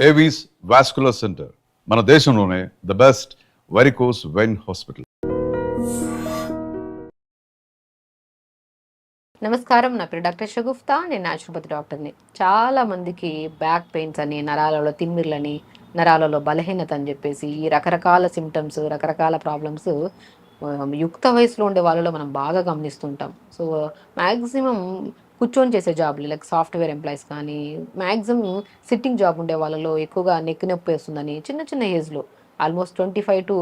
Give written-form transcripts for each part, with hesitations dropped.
Avis vascular centre మన దేశంలోనే the best varicose vein hospital. నమస్కారం, నా పేరు డాక్టర్ షగుఫ్తా. నేను న్యాచురోపతి డాక్టర్ని. చాలా మందికి బ్యాక్ పెయిన్స్ అని, నరాలలో తిమ్మిర్లని, నరాలలో బలహీనత అని చెప్పేసి ఈ రకరకాల సిమ్టమ్స్, రకరకాల ప్రాబ్లమ్స్ యుక్త వయసులో ఉండే వాళ్ళలో మనం బాగా గమనిస్తుంటాం. సో మ్యాక్సిమం కూర్చొని చేసే జాబ్లు లైక్ సాఫ్ట్వేర్ ఎంప్లాయీస్ కానీ, మ్యాక్సిమం సిట్టింగ్ జాబ్ ఉండే వాళ్ళలో ఎక్కువగా నెక్ నొప్పి వేస్తుందని చిన్న చిన్న ఏజ్లో ఆల్మోస్ట్ 25 to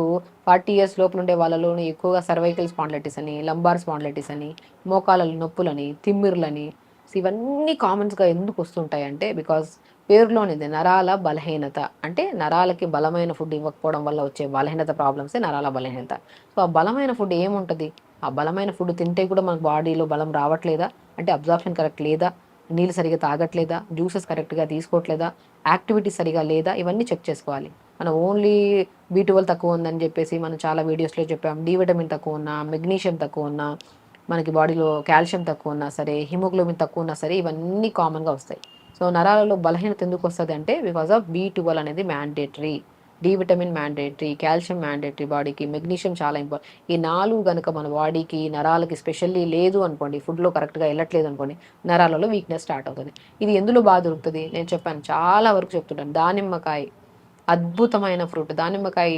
40 years లోపల ఉండే వాళ్ళలోనే ఎక్కువగా సర్వైకల్ స్పాండిలైటిస్ అని, లంబార్ స్పాండిలైటిస్ అని, మోకాళ్ళ నొప్పులని, తిమ్మిర్లని, సో ఇవన్నీ కామన్స్గా ఎందుకు వస్తుంటాయంటే బికాజ్ పేరులోనిది నరాల బలహీనత. అంటే నరాలకి బలమైన ఫుడ్ ఇవ్వకపోవడం వల్ల వచ్చే బలహీనత ప్రాబ్లమ్సే నరాల బలహీనత. సో ఆ బలమైన ఫుడ్ ఏముంటుంది? ఆ బలమైన ఫుడ్ తింటే కూడా మన బాడీలో బలం రావట్లేదా? అంటే అబ్జార్ప్షన్ కరెక్ట్ లేదా? నీళ్ళు సరిగా తాగట్లేదా? జ్యూసెస్ కరెక్ట్గా తీసుకోవట్లేదా? యాక్టివిటీ సరిగా లేదా? ఇవన్నీ చెక్ చేసుకోవాలి. మనం ఓన్లీ B12 తక్కువ ఉందని చెప్పేసి మనం చాలా వీడియోస్లో చెప్పాం. డి విటమిన్ తక్కువ ఉన్నా, మెగ్నీషియం తక్కువ ఉన్నా, మనకి బాడీలో కాల్షియం తక్కువ ఉన్నా సరే, హిమోగ్లోబిన్ తక్కువ ఉన్నా సరే, ఇవన్నీ కామన్గా వస్తాయి. సో నరాలలో బలహీనత ఎందుకు వస్తుంది అంటే బికాజ్ ఆఫ్ B12 అనేది mandatory, D vitamin mandatory, calcium mandatory బాడీకి, మెగ్నీషియం చాలా ఇంపార్టెంట్. ఈ 4 కనుక మన బాడీకి, నరాలకి స్పెషల్లీ లేదు అనుకోండి, ఫుడ్లో కరెక్ట్గా వెళ్ళట్లేదు అనుకోండి, నరాలలో వీక్నెస్ స్టార్ట్ అవుతుంది. ఇది ఎందులో బాగా దొరుకుతుంది? నేను చెప్పాను, చాలా వరకు చెప్తుంటాను. దానిమ్మకాయ అద్భుతమైన ఫ్రూట్. దానిమ్మకాయ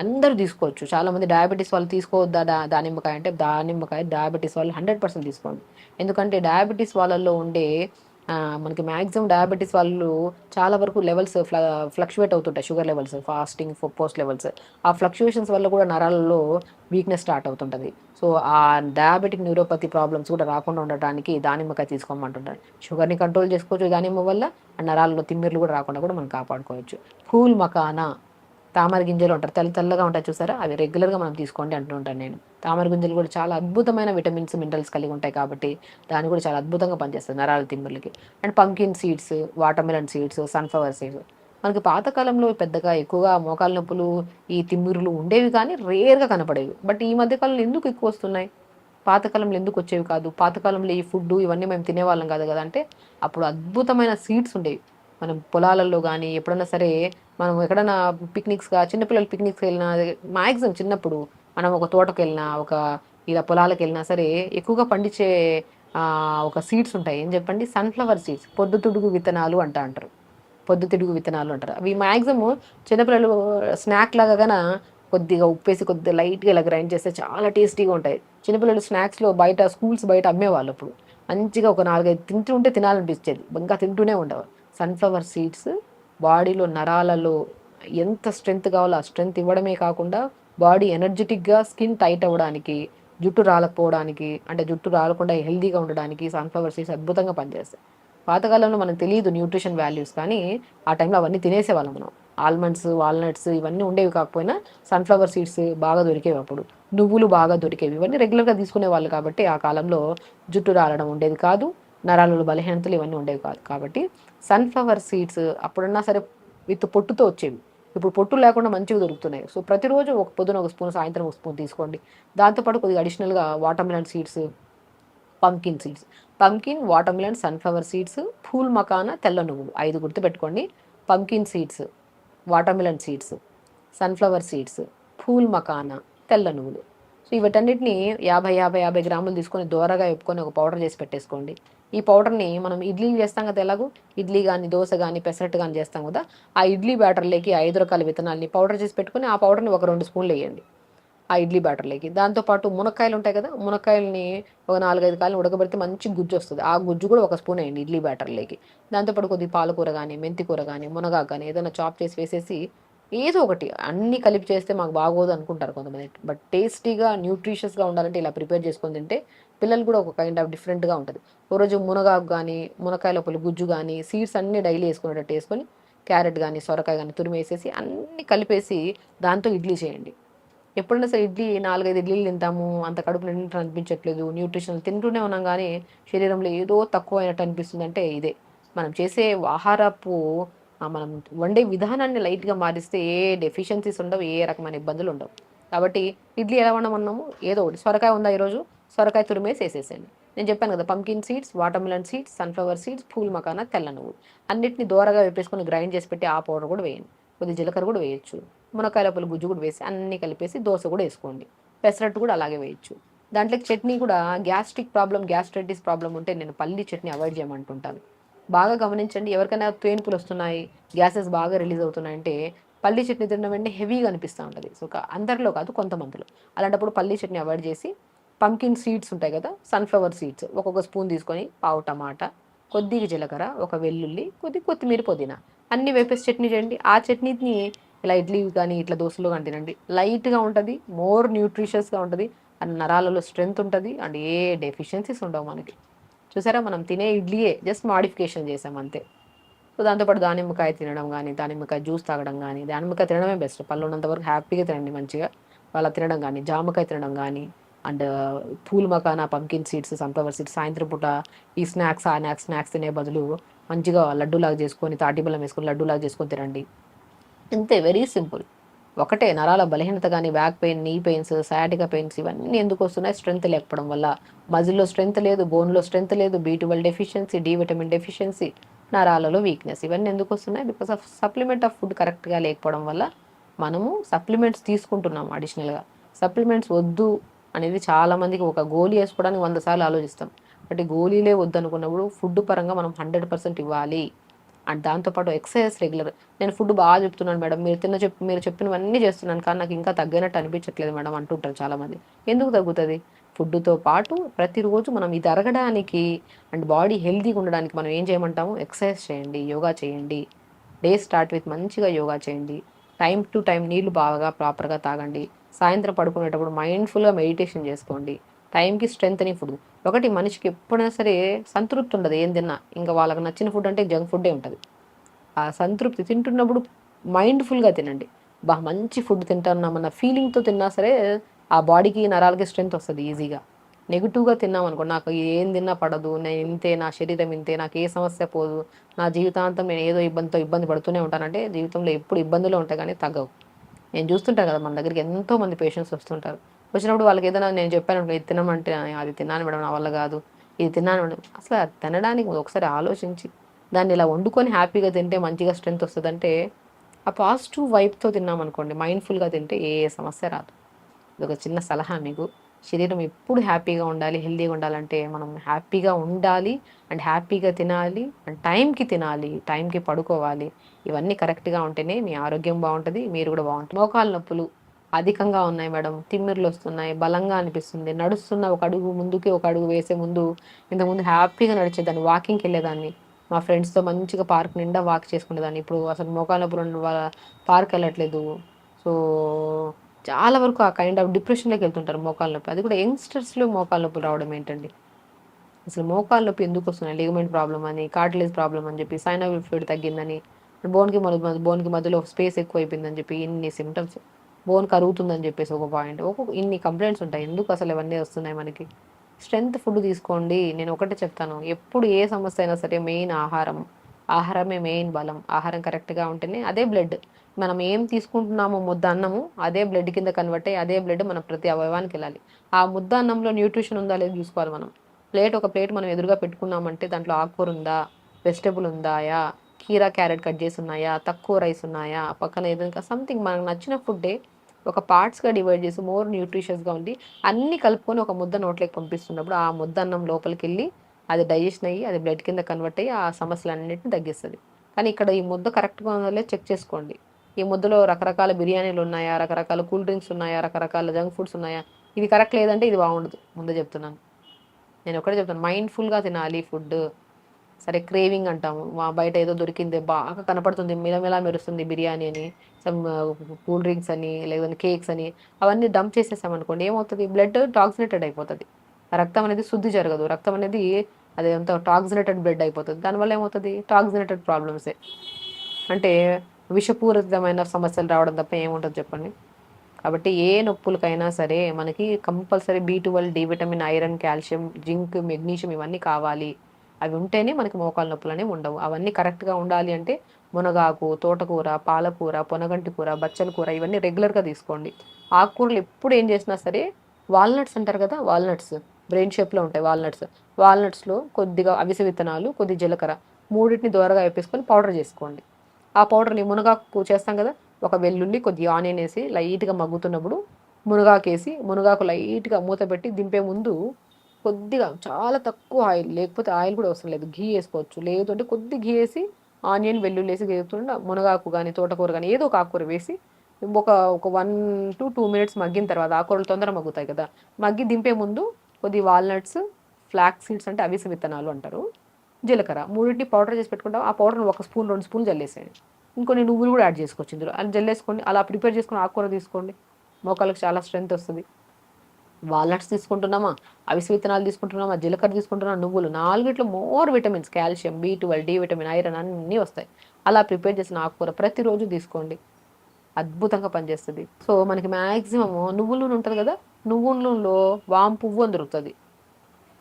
అందరూ తీసుకోవచ్చు. చాలామంది డయాబెటీస్ వాళ్ళు తీసుకోవద్దా దానిమ్మకాయ అంటే, దానిమ్మకాయ డయాబెటీస్ వాళ్ళు 100% తీసుకోండి. ఎందుకంటే డయాబెటీస్ వాళ్ళల్లో ఉండే మనకి మ్యాక్సిమం డయాబెటీస్ వాళ్ళు చాలా వరకు లెవెల్స్ ఫ్లక్చువేట్ అవుతుంటాయి. Sugar levels, fasting, post levels. ఆ ఫ్లక్చువేషన్స్ వల్ల కూడా నరాలలో వీక్నెస్ స్టార్ట్ అవుతుంటుంది. సో ఆ డయాబెటిక్ న్యూరోపతి ప్రాబ్లమ్స్ కూడా రాకుండా ఉండటానికి దానిమ్మకాయ తీసుకోమంటుంటారు. షుగర్ని కంట్రోల్ చేసుకోవచ్చు దానిమ్మ వల్ల, ఆ నరాలలో తిమ్మిర్లు కూడా రాకుండా కూడా మనం కాపాడుకోవచ్చు. ఫూల్ మకానా, తామర గింజలు ఉంటారు, తెల్లగా ఉంటాయి చూసారా, అవి రెగ్యులర్గా మనం తీసుకోండి అంటుంటాను నేను. తామర గింజలు కూడా చాలా అద్భుతమైన విటమిన్స్, మినరల్స్ కలిగి ఉంటాయి కాబట్టి దాన్ని కూడా చాలా అద్భుతంగా పనిచేస్తుంది నరాల తిమ్మిర్లకి. And pumpkin seeds, watermelon seeds, sunflower seeds. మనకి పాతకాలంలో పెద్దగా ఎక్కువగా మోకాలు నొప్పులు, ఈ తిమ్మిర్లు ఉండేవి కానీ రేర్గా కనపడేవి. బట్ ఈ మధ్యకాలంలో ఎందుకు ఎక్కువ వస్తున్నాయి? పాతకాలంలో ఎందుకు వచ్చేవి కాదు? పాతకాలంలో ఈ ఫుడ్ ఇవన్నీ మేము తినేవాళ్ళం కాదు కదా అంటే, అప్పుడు అద్భుతమైన సీడ్స్ ఉండేవి. మనం పొలాలలో కానీ ఎప్పుడైనా సరే, మనం ఎక్కడైనా పిక్నిక్స్గా, చిన్నపిల్లలు పిక్నిక్స్కి వెళ్ళినా, మ్యాక్సిమం చిన్నప్పుడు మనం ఒక తోటకు వెళ్ళినా, ఒక ఇలా పొలాలకు వెళ్ళినా సరే, ఎక్కువగా పండించే ఒక సీడ్స్ ఉంటాయి. ఏం చెప్పండి? సన్ఫ్లవర్ సీడ్స్, పొద్దుతిడుగు విత్తనాలు అంటారు. పొద్దుతిడుగు విత్తనాలు అంటారు. అవి మ్యాక్సిమం చిన్నపిల్లలు స్నాక్ లాగా గాన కొద్దిగా ఉప్పేసి కొద్దిగా లైట్గా ఇలా గ్రైండ్ చేస్తే చాలా టేస్టీగా ఉంటాయి. చిన్నపిల్లలు స్నాక్స్లో బయట, స్కూల్స్ బయట అమ్మేవాళ్ళు అప్పుడు. మంచిగా ఒక 4-5 తింటుంటే తినాలనిపించేది, ఇంకా తింటూనే ఉండేవారు. సన్ఫ్లవర్ సీడ్స్ బాడీలో, నరాలలో ఎంత స్ట్రెంగ్త్ కావాలో ఆ స్ట్రెంగ్త్ ఇవ్వడమే కాకుండా, బాడీ ఎనర్జెటిక్గా, స్కిన్ టైట్ అవ్వడానికి, జుట్టు రాలకపోవడానికి, అంటే జుట్టు రాలకుండా హెల్దీగా ఉండడానికి సన్ఫ్లవర్ సీడ్స్ అద్భుతంగా పనిచేస్తాయి. పాతకాలంలో మనకు తెలియదు న్యూట్రిషన్ వాల్యూస్, కానీ ఆ టైంలో అవన్నీ తినేసేవాళ్ళం మనం. ఆల్మండ్స్, వాల్నట్స్ ఇవన్నీ ఉండేవి కాకపోయినా సన్ఫ్లవర్ సీడ్స్ బాగా దొరికేవి అప్పుడు. నువ్వులు బాగా దొరికేవి. ఇవన్నీ రెగ్యులర్గా తీసుకునే వాళ్ళు కాబట్టి ఆ కాలంలో జుట్టు రాలడం ఉండేది కాదు, నరాలలో బలహీనతలు ఇవన్నీ ఉండేవి కాదు. కాబట్టి సన్ఫ్లవర్ సీడ్స్ అప్పుడన్నా సరే విత్ పొట్టుతో వచ్చేవి. ఇప్పుడు పొట్టు లేకుండా మంచిగా దొరుకుతున్నాయి. సో ప్రతిరోజు ఒక పొద్దున ఒక స్పూన్, సాయంత్రం ఒక స్పూన్ తీసుకోండి. దాంతోపాటు కొద్దిగా అడిషనల్గా watermelon seeds, pumpkin seeds, pumpkin, watermelon, sunflower seeds, phool makhana, తెల్ల నువ్వులు 5 గుర్తుపెట్టుకోండి. Pumpkin seeds, watermelon seeds, sunflower seeds, phool makhana, తెల్ల నువ్వులు. సో వీటన్నిటిని 50 గ్రాములు తీసుకొని దోరగా వేపుకొని ఒక పౌడర్ చేసి పెట్టేసుకోండి. ఈ పౌడర్ని మనం ఇడ్లీలు చేస్తాం కదా, ఎలాగో ఇడ్లీ కానీ, దోశ కానీ, పెసరట్టు కానీ చేస్తాం కదా, ఆ ఇడ్లీ బ్యాటర్లోకి 5 రకాల విత్తనాలని పౌడర్ చేసి పెట్టుకొని ఆ పౌడర్ని ఒక 2 స్పూన్లు వేయండి ఆ ఇడ్లీ బ్యాటర్లోకి. దాంతోపాటు మునక్కాయలు ఉంటాయి కదా, మునక్కాయలని ఒక 4-5 కాయలు ఉడకబెడితే మంచి గుజ్జు వస్తుంది. ఆ గుజ్జు కూడా ఒక స్పూన్ వేయండి ఇడ్లీ బ్యాటర్లోకి. దాంతోపాటు కొద్దిగా పాలకూర కానీ, మెంతి కూర కానీ, మునగాకు కానీ ఏదైనా చాప్ చేసి వేసేసి, ఏదో ఒకటి అన్నీ కలిపి చేస్తే మాకు బాగోదు అనుకుంటారు కొంతమంది. బట్ టేస్టీగా, న్యూట్రిషియస్గా ఉండాలంటే ఇలా ప్రిపేర్ చేసుకొని తింటే పిల్లలు కూడా ఒక కైండ్ ఆఫ్ డిఫరెంట్గా ఉంటుంది. ఓ రోజు మునగాకు కానీ, మునక్కాయ లోపల గుజ్జు కానీ, సీడ్స్ అన్నీ డైలీ వేసుకునేటట్టు వేసుకొని, క్యారెట్ కానీ, సొరకాయ కానీ తురిమేసేసి అన్నీ కలిపేసి దాంతో ఇడ్లీ చేయండి. ఎప్పుడైనా సరే ఇడ్లీ 4-5 ఇడ్లీలు తింటాము, అంత కడుపు నిండినట్టు అనిపించట్లేదు, న్యూట్రిషనల్ తింటూనే ఉన్నాం కానీ శరీరంలో ఏదో తక్కువ అయినట్టు అనిపిస్తుందంటే ఇదే మనం చేసే ఆహారపు మనం వండే విధానాన్ని లైట్గా మారిస్తే ఏ డెఫిషియన్సీస్ ఉండవు, ఏ రకమైన ఇబ్బందులు ఉండవు. కాబట్టి ఇడ్లీ ఎలా వండమన్నాము? ఏదో ఒకటి, సొరకాయ ఉందా ఈరోజు, సొరకాయ తురిమేసి వేసేసేయండి. నేను చెప్పాను కదా, pumpkin seeds, watermelon seeds, sunflower seeds, pool makhana, తెల్ల నువ్వులు అన్నిటిని దోరగా వేపేసుకొని గ్రైండ్ చేసి పెట్టి ఆ పౌడర్ కూడా వేయండి. కొద్దిగా జీలకర్ర కూడా వేయొచ్చు. మునక్కాయల పొలు గుజ్జు కూడా వేసి అన్నీ కలిపేసి దోశ కూడా వేసుకోండి. పెసరట్టు కూడా అలాగే వేయొచ్చు. దాంట్లోకి చట్నీ కూడా గ్యాస్ట్రిక్ ప్రాబ్లం, గ్యాస్ట్రైటిస్ ప్రాబ్లం ఉంటే నేను పల్లి చట్నీ అవాయిడ్ చేయమంటుంటాను. బాగా గమనించండి, ఎవరికైనా తేన్పులు వస్తున్నాయి, గ్యాసెస్ బాగా రిలీజ్ అవుతున్నాయంటే పల్లి చట్నీ తినడం వెంటనే హెవీగా అనిపిస్తూ ఉంటుంది. సో అందరిలో కాదు, కొంతమందిలో. అలాంటప్పుడు పల్లి చట్నీ అవాయిడ్ చేసి పంకిన్ సీడ్స్ ఉంటాయి కదా, సన్ఫ్లవర్ సీడ్స్ ఒక్కొక్క స్పూన్ తీసుకొని పావు టమాటా, కొద్దిగా జీలకర్ర, ఒక వెల్లుల్లి, కొత్తిమీర, పుదీనా అన్నీ వేపేసి చట్నీ చేయండి. ఆ చట్నీని ఇలా ఇడ్లీ కానీ ఇట్లా దోశలో కానీ తినండి. లైట్గా ఉంటుంది, మోర్ న్యూట్రిషియస్గా ఉంటుంది, అండ్ నరాలలో స్ట్రెంగ్త్ ఉంటుంది, అండ్ ఏ డెఫిషియన్సీస్ ఉండవు మనకి. చూసారా, మనం తినే ఇడ్లీయే జస్ట్ మాడిఫికేషన్ చేసాం అంతే. సో దాంతోపాటు దానిమ్మకాయ తినడం కానీ, దానిమ్మకాయ జ్యూస్ తాగడం కానీ, దానిమ్మకాయ తినడమే బెస్ట్. పళ్ళు ఉన్నంత వరకు హ్యాపీగా తినండి మంచిగా. అలా తినడం కానీ, జామకాయ తినడం కానీ, and pool makhana, pumpkin seeds, sunflower seeds సాయంత్రం పూట ఈ స్నాక్స్ ఆ స్నాక్స్ తినే బదులు మంచిగా లడ్డూలాగా చేసుకొని, తాటి బెల్లం వేసుకొని లడ్డూలాగా చేసుకొని తినండి. అంతే, వెరీ సింపుల్. ఒకటే, నరాల బలహీనత కానీ, బ్యాక్ పెయిన్, నీ పెయిన్స్, సయాటికా పెయిన్స్ ఇవన్నీ ఎందుకు వస్తున్నాయి? స్ట్రెంత్ లేకపోవడం వల్ల. మజిల్లో స్ట్రెంత్ లేదు, బోన్లో స్ట్రెంత్ లేదు, B12 deficiency, D vitamin deficiency, నరాలలో వీక్నెస్ ఇవన్నీ ఎందుకు వస్తున్నాయి? Because of supplement of food కరెక్ట్గా లేకపోవడం వల్ల మనము సప్లిమెంట్స్ తీసుకుంటున్నాం అడిషనల్గా. సప్లిమెంట్స్ వద్దు అనేది చాలామందికి, ఒక గోళీ వేసుకోవడానికి 100 సార్లు ఆలోచిస్తాం. బట్ గోళీలే వద్దు అనుకున్నప్పుడు ఫుడ్ పరంగా మనం 100% ఇవ్వాలి. అండ్ దాంతోపాటు ఎక్సర్సైజ్ రెగ్యులర్. నేను ఫుడ్ బాగా చెప్తున్నాను మేడం, మీరు చెప్పినవన్నీ చేస్తున్నాను, కానీ నాకు ఇంకా తగ్గినట్టు అనిపించట్లేదు మేడం అంటుంటారు చాలామంది. ఎందుకు తగ్గుతుంది? ఫుడ్తో పాటు ప్రతిరోజు మనం ఇది అరగడానికి అండ్ బాడీ హెల్తీగా ఉండడానికి మనం ఏం చేయమంటాము? ఎక్సర్సైజ్ చేయండి, యోగా చేయండి. డే స్టార్ట్ విత్ మంచిగా యోగా చేయండి. టైం టు టైం నీళ్లు బాగా ప్రాపర్గా తాగండి. సాయంత్రం పడుకునేటప్పుడు మైండ్ఫుల్గా మెడిటేషన్ చేసుకోండి. టైంకి స్ట్రెంగ్త్నింగ్ ఫుడ్. ఒకటి, మనిషికి ఎప్పుడైనా సరే సంతృప్తి ఉండదు ఏం తిన్నా. ఇంకా వాళ్ళకి నచ్చిన ఫుడ్ అంటే జంక్ ఫుడ్డే ఉంటుంది. ఆ సంతృప్తి తింటున్నప్పుడు మైండ్ఫుల్గా తినండి. మంచి ఫుడ్ తింటున్నామన్న ఫీలింగ్తో తిన్నా సరే ఆ బాడీకి, నరాలకి స్ట్రెంగ్త్ వస్తుంది ఈజీగా. నెగిటివ్గా తిన్నాం అనుకో, నాకు ఏం తిన్నా పడదు, నేను ఇంతే, నా శరీరం ఇంతే, నాకు ఏ సమస్య పోదు, నా జీవితాంతం నేను ఏదో ఇబ్బంది పడుతూనే ఉంటానంటే జీవితంలో ఎప్పుడు ఇబ్బందులు ఉంటాయి కానీ తగ్గవు. నేను చూస్తుంటాను కదా, మన దగ్గరికి ఎంతో మంది పేషెంట్స్ వస్తుంటారు. వచ్చినప్పుడు వాళ్ళకి ఏదైనా నేను చెప్పాను అనుకో, ఇది తినమంటే అది తిన్నాను మేడం నా వల్ల కాదు, ఇది తిన్నాను మేడం. అసలు అది తినడానికి ఒకసారి ఆలోచించి దాన్ని ఇలా వండుకొని హ్యాపీగా తింటే మంచిగా స్ట్రెంత్ వస్తుందంటే, ఆ పాజిటివ్ వైబ్తో తిన్నామనుకోండి, మైండ్ఫుల్గా తింటే ఏ సమస్య రాదు. ఇదొక చిన్న సలహా మీకు. శరీరం ఎప్పుడు హ్యాపీగా ఉండాలి, హెల్తీగా ఉండాలంటే మనం హ్యాపీగా ఉండాలి, అండ్ హ్యాపీగా తినాలి, అండ్ టైంకి తినాలి, టైంకి పడుకోవాలి. ఇవన్నీ కరెక్ట్గా ఉంటేనే మీ ఆరోగ్యం బాగుంటుంది, మీరు కూడా బాగుంటుంది. మోకాళ్ళ నొప్పులు అధికంగా ఉన్నాయి మేడం, తిమ్మిర్లు వస్తున్నాయి, బలంగా అనిపిస్తుంది, నడుస్తున్న ఒక అడుగు ముందుకి ఒక అడుగు వేసే ముందు, ఇంతకుముందు హ్యాపీగా నడిచేదాన్ని, వాకింగ్కి వెళ్ళేదాన్ని, మా ఫ్రెండ్స్తో మంచిగా పార్క్ నిండా వాక్ చేసుకునేదాన్ని. ఇప్పుడు అసలు మోకాళ్ళ నొప్పులు ఉన్న వాళ్ళ పార్క్ వెళ్ళట్లేదు. సో చాలా వరకు ఆ కైండ్ ఆఫ్ డిప్రెషన్లోకి వెళ్తుంటారు మోకాళ్ళ నొప్పి. అది కూడా యంగ్స్టర్స్లో మోకాళ్ళ నొప్పులు రావడం ఏంటండి? అసలు మోకాళ్ళ నొప్పి ఎందుకు వస్తున్నాయి? లిగమెంట్ ప్రాబ్లమ్ అని, కార్టిలేజ్ ప్రాబ్లమ్ అని చెప్పి, సైనల్ ఫ్లూయిడ్ తగ్గిందని, బోన్కి మధ్యలో స్పేస్ ఎక్కువ అయిపోయిందని చెప్పి ఇన్ని సిమ్టమ్స్, బోన్ కరుగుతుందని చెప్పేసి ఒక పాయింట్, ఇన్ని కంప్లైంట్స్ ఉంటాయి. ఎందుకు అసలు ఇవన్నీ వస్తున్నాయి మనకి? స్ట్రెంత్ ఫుడ్ తీసుకోండి. నేను ఒకటే చెప్తాను, ఎప్పుడు ఏ సమస్య అయినా సరే మెయిన్ ఆహారం. ఆహారమే మెయిన్ బలం. ఆహారం కరెక్ట్గా ఉంటేనే అదే బ్లడ్. మనం ఏం తీసుకుంటున్నామో ముద్ద అన్నము అదే బ్లడ్ కింద కన్వర్ట్ అయ్యి అదే బ్లడ్ మన ప్రతి అవయవానికి వెళ్ళాలి. ఆ ముద్ద అన్నంలో న్యూట్రిషన్ ఉందా లేదా చూసుకోవాలి మనం. ఒక ప్లేట్ మనం ఎదురుగా పెట్టుకున్నామంటే దాంట్లో ఆకుకూర ఉందా, వెజిటబుల్ ఉందాయా, కీరా క్యారెట్ కట్ చేసి ఉన్నాయా, తక్కువ రైస్ ఉన్నాయా, పక్కన ఏదైనా సంథింగ్ మనకు నచ్చిన ఫుడ్డే ఒక పార్ట్స్గా డివైడ్ చేసి మోర్ న్యూట్రిషియస్గా ఉండి అన్నీ కలుపుకొని ఒక ముద్ద నోట్లోకి పంపిస్తున్నప్పుడు ఆ ముద్ద అన్నం లోపలికి వెళ్ళి అది డైజెషన్ అయ్యి అది బ్లడ్ కింద కన్వర్ట్ అయ్యి ఆ సమస్యలన్నింటినీ తగ్గిస్తుంది. కానీ ఇక్కడ ఈ ముద్ద కరెక్ట్గా ఉందో లేదో చెక్ చేసుకోండి. ఈ ముద్దలో రకరకాల బిర్యానీలు ఉన్నాయా, రకరకాల కూల్ డ్రింక్స్ ఉన్నాయా, రకరకాల జంక్ ఫుడ్స్ ఉన్నాయా, ఇది కరెక్ట్ లేదంటే ఇది బాగుండదు. ముందే చెప్తున్నాను. నేను ఒకటే చెప్తాను, మైండ్ఫుల్గా తినాలి ఫుడ్. సరే, క్రేవింగ్ అంటాము, బయట ఏదో దొరికింది బాగా కనపడుతుంది, మిలమిలా మెరుస్తుంది బిర్యానీ అని, సమ్ కూల్ డ్రింక్స్ అని, లేదంటే కేక్స్ అని, అవన్నీ డంప్ చేసేసామనుకోండి, ఏమవుతుంది? బ్లడ్ టాక్సినేటెడ్ అయిపోతుంది. రక్తం అనేది శుద్ధి జరగదు. రక్తం అనేది అదేంత టాక్సినేటెడ్ బ్లడ్ అయిపోతుంది. దానివల్ల ఏమవుతుంది? టాక్సినేటెడ్ ప్రాబ్లమ్సే. అంటే విషపూరితమైన సమస్యలు రావడం తప్ప ఏముంటుంది చెప్పండి? కాబట్టి ఏ నొప్పులకైనా సరే మనకి compulsory B12, D vitamin, iron, calcium, zinc, magnesium ఇవన్నీ కావాలి. అవి ఉంటేనే మనకి మోకాళ్ళ నొప్పులు అనేవి ఉండవు. అవన్నీ కరెక్ట్గా ఉండాలి అంటే మునగాకు, తోటకూర, పాలకూర, పొనగంటి కూర, బచ్చల కూర ఇవన్నీ రెగ్యులర్గా తీసుకోండి. ఆకుకూరలు ఎప్పుడు ఏం చేసినా సరే వాల్నట్స్ అంటారు కదా, వాల్నట్స్ బ్రెయిన్ షేప్లో ఉంటాయి వాల్నట్స్. వాల్నట్స్లో కొద్దిగా అవిసె విత్తనాలు, కొద్ది జీలకర్ర మూడింటిని దోరగా వేపేసుకొని పౌడర్ చేసుకోండి. ఆ పౌడర్ని మునగాకు చేస్తాం కదా, ఒక వెల్లుల్లి కొద్దిగా ఆనియన్ వేసి లైట్గా మగ్గుతున్నప్పుడు మునగాకు వేసి, మునగాకు లైట్గా మూత పెట్టి దింపే ముందు కొద్దిగా చాలా తక్కువ ఆయిల్, లేకపోతే ఆయిల్ కూడా అవసరం లేదు, ఘీ వేసుకోవచ్చు. లేదు అంటే కొద్ది ఘీ వేసి ఆనియన్ వెల్లుల్లి వేసి వేస్తుండ మునగాకు కానీ తోటకూర కానీ ఏదో ఒక ఆకుకూర వేసి ఒక ఒక 1 to 2 minutes మగ్గిన తర్వాత, ఆకుకూరలు తొందరగా మగ్గుతాయి కదా, మగ్గి దింపే ముందు కొద్ది వాల్నట్స్, ఫ్లాక్ సీడ్స్ అంటే అవిసె విత్తనాలు అంటారు, జీలకర్ర మూడింటిని పౌడర్ చేసి పెట్టుకుంటాం. ఆ పౌడర్ని 1 స్పూన్ 2 స్పూన్ జల్లేసేయండి. ఇంకొన్ని నువ్వులు కూడా యాడ్ చేసుకోవచ్చు ఇందులో. అది జల్లేసుకోండి. అలా ప్రిపేర్ చేసుకుని ఆకుకూర తీసుకోండి, మోకాళ్ళకి చాలా స్ట్రెంత్ వస్తుంది. వాల్నట్స్ తీసుకుంటున్నామా, అవిసె విత్తనాలు తీసుకుంటున్నామా, జీలకర్ర తీసుకుంటున్నామా, నువ్వులు, నాలుగిట్లో more vitamins, calcium, B12, D vitamin, iron అన్నీ వస్తాయి. అలా ప్రిపేర్ చేసిన ఆకుకూర ప్రతిరోజు తీసుకోండి, అద్భుతంగా పనిచేస్తుంది. సో మనకి మ్యాక్సిమం నువ్వుల నూనె ఉంటుంది కదా, నువ్వుల నూనెలో వాము పువ్వు అని దొరుకుతుంది,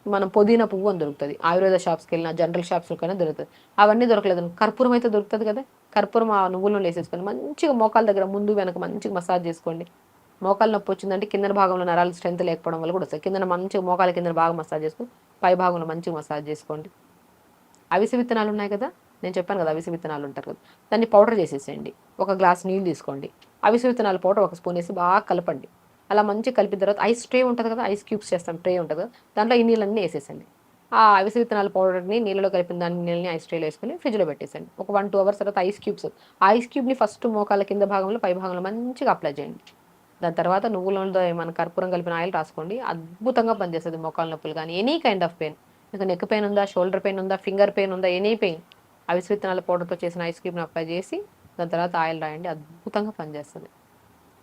మనం పుదీనా పువ్వు అని దొరుకుతుంది, ఆయుర్వేద షాప్స్కి వెళ్ళినా జనరల్ షాప్స్లోకైనా దొరుకుతుంది. అవన్నీ దొరకలేదు, కర్పూరం అయితే దొరుకుతుంది కదా, కర్పూరం ఆ నువ్వుల నూనె వేసేసుకొని మంచిగా మోకాల దగ్గర ముందు వెనక మంచిగా మసాజ్ చేసుకోండి. మోకాలు నొప్పి వచ్చిందంటే కింద భాగంలో నరాలు స్ట్రెంత్ లేకపోవడం వల్ల కూడా వస్తుంది. కింద మంచిగా మోకాల కింద బాగా మసాజ్ చేసుకొని పై భాగంలో మంచిగా మసాజ్ చేసుకోండి. అవిసె విత్తనాలు ఉన్నాయి కదా, నేను చెప్పాను కదా అవిసె విత్తనాలు ఉంటారు కదా, దాన్ని పౌడర్ చేసేసేయండి. ఒక గ్లాస్ నీళ్ళు తీసుకోండి, అవిసె విత్తనాల పౌడర్ 1 స్పూన్ వేసి బాగా కలపండి. అలా మంచిగా కలిపిన తర్వాత ఐస్ ట్రే ఉంటుంది కదా, ఐస్ క్యూబ్స్ చేస్తాం ట్రే ఉంటుంది కదా, దాంట్లో ఈ నీళ్ళన్నీ వేసేసండి. ఆ అవిసె విత్తనాల పౌడర్ని నీళ్ళలో కలిపిన దాన్ని నీళ్ళని ఐస్ ట్రేలో వేసుకొని ఫ్రిడ్జ్లో పెట్టేసండి. ఒక 1 2 అవర్స్ తర్వాత ఐస్ క్యూబ్స్, ఆ ఐస్ క్యూబ్ని ఫస్ట్ మోకాల కింద భాగంలో పై భాగంలో మంచిగా అప్లై చేయండి. దాని తర్వాత నువ్వుల నూనెతో మన కర్పూరం కలిపిన ఆయిల్ రాసుకోండి, అద్భుతంగా పనిచేస్తుంది. మోకాల నొప్పులు కానీ ఎనీ కైండ్ ఆఫ్ పెయిన్, మీకు నెక్ పెయిన్ ఉందా, షోల్డర్ పెయిన్ ఉందా, ఫింగర్ పెయిన్ ఉందా, ఎనీ పెయిన్, అవిసె విత్తనాల పౌడర్తో చేసిన ఐస్ క్రీమ్ని అప్లై చేసి దాని తర్వాత ఆయిల్ రాయండి, అద్భుతంగా పనిచేస్తుంది.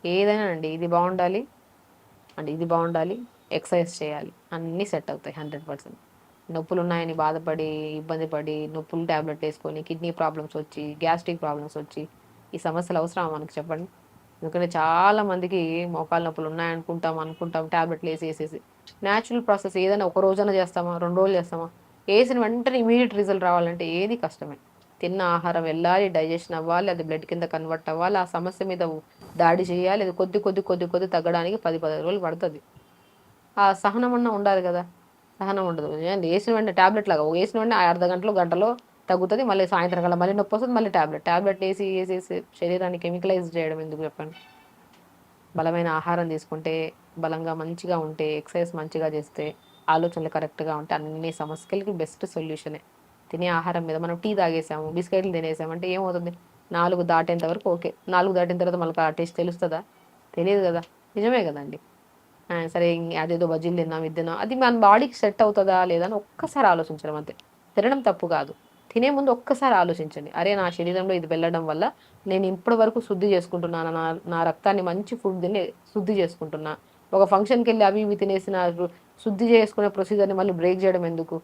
ఏదైనా అండి, ఇది బాగుండాలి అండ్ ఇది బాగుండాలి, ఎక్సర్సైజ్ చేయాలి, అన్నీ సెట్ అవుతాయి 100%. నొప్పులు ఉన్నాయని బాధపడి ఇబ్బంది పడి నొప్పులు ట్యాబ్లెట్ వేసుకొని కిడ్నీ ప్రాబ్లమ్స్ వచ్చి గ్యాస్ట్రిక్ ప్రాబ్లమ్స్ వచ్చి ఈ సమస్యలు అవసరమా మనకు చెప్పండి? ఎందుకంటే చాలా మందికి మోకాలు నొప్పులు అనుకుంటాం ట్యాబ్లెట్లు వేసేసి. న్యాచురల్ ప్రాసెస్ ఏదైనా ఒక రోజైనా చేస్తామా, 2 రోజులు చేస్తామా, వేసిన వెంటనే ఇమీడియట్ రిజల్ట్ రావాలంటే ఏది కష్టమే. తిన్న ఆహారం వెళ్ళాలి, డైజెషన్ అవ్వాలి, అది బ్లడ్ కింద కన్వర్ట్ అవ్వాలి, ఆ సమస్య మీద దాడి చేయాలి, అది కొద్ది తగ్గడానికి 10 రోజులు పడుతుంది. ఆ సహనం అన్న ఉండాలి కదా, సహనం ఉండదు. వేసిన వెంటనే ట్యాబ్లెట్ లాగా వేసిన వెంటనే అర్ధ గంటలో తగ్గుతుంది, మళ్ళీ సాయంత్రం కల్లా మళ్ళీ నొప్పి వస్తుంది, మళ్ళీ ట్యాబ్లెట్ వేసేసి శరీరాన్ని కెమికలైజ్ చేయడం ఎందుకు చెప్పండి? బలమైన ఆహారం తీసుకుంటే, బలంగా మంచిగా ఉంటే, ఎక్సర్సైజ్ మంచిగా చేస్తే, ఆలోచనలు కరెక్ట్గా ఉంటే అన్ని సమస్యలకి బెస్ట్ సొల్యూషనే. తినే ఆహారం మీద మనం టీ తాగేసాము, బిస్కెట్లు తినేసాము అంటే ఏమవుతుంది? 4 దాటేంత వరకు ఓకే, 4 దాటిన తర్వాత మనకు ఆ టేస్ట్ తెలుస్తుందా? తెలియదు కదా, నిజమే కదండి. సరే అదేదో బజ్జీలు తిన్నాం, ఇది తిన్నాం, అది మన బాడీకి సెట్ అవుతుందా లేదా అని ఒక్కసారి ఆలోచించడం అంతే. తినడం తప్పు కాదు, తినే ముందు ఒక్కసారి ఆలోచించండి, అరే నా శరీరంలో ఇది వెళ్ళడం వల్ల నేను ఇప్పటి వరకు శుద్ధి చేసుకుంటున్నాను, నా రక్తాన్ని మంచి ఫుడ్ తిని శుద్ధి చేసుకుంటున్నా, ఒక ఫంక్షన్కి వెళ్ళి అవి ఇవి తినేసిన శుద్ధి చేసుకునే ప్రొసీజర్ని మళ్ళీ బ్రేక్ చేయడం ఎందుకు?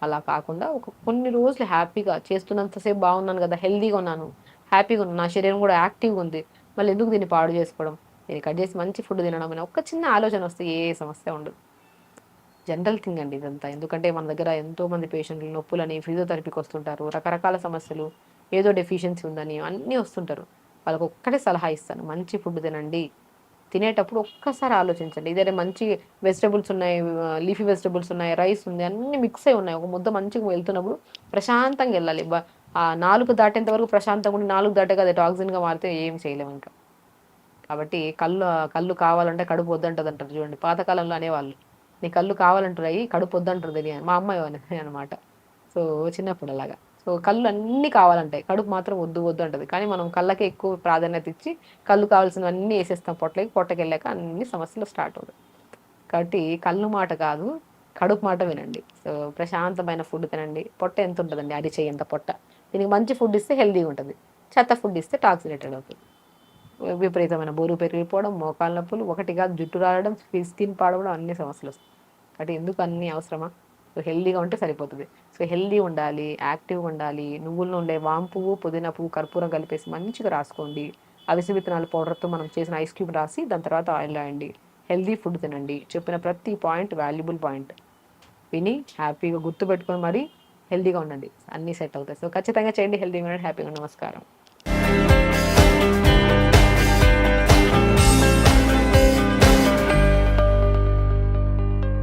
అలా కాకుండా కొన్ని రోజులు హ్యాపీగా చేస్తున్నంతసేపు బాగున్నాను కదా, హెల్దీగా ఉన్నాను, హ్యాపీగా ఉన్నాను, నా శరీరం కూడా యాక్టివ్గా ఉంది, మళ్ళీ ఎందుకు దీన్ని పాడు చేసుకోవడం? దీన్ని కట్ చేసి మంచి ఫుడ్ తినడం అనే ఒక చిన్న ఆలోచన వస్తే ఏ సమస్య ఉండదు. జనరల్ థింగ్ అండి ఇదంతా. ఎందుకంటే మన దగ్గర ఎంతో మంది పేషెంట్లు నొప్పులని ఫిజియోథెరపీకి వస్తుంటారు, రకరకాల సమస్యలు, ఏదో డెఫిషియన్సీ ఉందని అన్నీ వస్తుంటారు. వాళ్ళకి ఒక్కటే సలహా ఇస్తాను, మంచి ఫుడ్ తినండి, తినేటప్పుడు ఒక్కసారి ఆలోచించండి, ఇదే మంచి వెజిటబుల్స్ ఉన్నాయి, లీఫీ వెజిటబుల్స్ ఉన్నాయి, రైస్ ఉంది, అన్ని మిక్స్ అయి ఉన్నాయి, ఒక ముద్ద మంచిగా వెళ్తున్నప్పుడు ప్రశాంతంగా వెళ్ళాలి. ఆ 4 దాటేంత వరకు ప్రశాంతంగా ఉండి 4 దాటాక అది టాక్సిన్గా మారితే ఏం చేయలేము ఇంకా. కాబట్టి కళ్ళు కావాలంటే కడుపు వద్దంటది అంటారు చూడండి, పాతకాలంలో అనేవాళ్ళు, నీ కళ్ళు కావాలంటున్నాయి కడుపు వద్దంటుంది అని, మా అమ్మాయి అనేది అనమాట. సో చిన్నప్పుడు అలాగా. సో కళ్ళు అన్నీ కావాలంటాయి, కడుపు మాత్రం వద్దు వద్దు అంటది. కానీ మనం కళ్ళకే ఎక్కువ ప్రాధాన్యత ఇచ్చి కళ్ళు కావాల్సినవన్నీ వేసేస్తాం పొట్టకెళ్ళాక అన్ని సమస్యలు స్టార్ట్ అవుతాయి. కాబట్టి కళ్ళు మాట కాదు, కడుపు మాట వినండి. సో ప్రశాంతమైన ఫుడ్ తినండి. పొట్ట ఎంత ఉంటుందండి, అరిచేయంత పొట్ట. దీనికి మంచి ఫుడ్ ఇస్తే హెల్తీగా ఉంటుంది, చెత్త ఫుడ్ ఇస్తే టాక్సినేటెడ్ అవుతుంది. విపరీతమైన బరువు పెరిగిపోవడం, మోకాళ్ళ నొప్పులు, ఒకటి కాదు జుట్టు రాలడం, స్కిన్ పాడవడం, అన్ని సమస్యలు వస్తాయి. కాబట్టి ఎందుకు అన్నీ అవసరమా? సో హెల్దీగా ఉంటే సరిపోతుంది. సో హెల్దీ ఉండాలి, యాక్టివ్గా ఉండాలి, నువ్వుల్లో ఉండే వాము పువ్వు, పుదీనా పువ్వు, కర్పూరం కలిపేసి మంచిగా రాసుకోండి. అవిసె విత్తనాల పౌడర్తో మనం చేసిన ఐస్ క్యూబ్ రాసి దాని తర్వాత ఆయిల్ రాయండి. హెల్దీ ఫుడ్ తినండి. చెప్పిన ప్రతి పాయింట్ వాల్యుబుల్ పాయింట్ విని హ్యాపీగా గుర్తుపెట్టుకొని మరి హెల్దీగా ఉండండి, అన్నీ సెట్ అవుతాయి. సో ఖచ్చితంగా చేయండి, హెల్దీగా ఉండండి, హ్యాపీగా. నమస్కారం.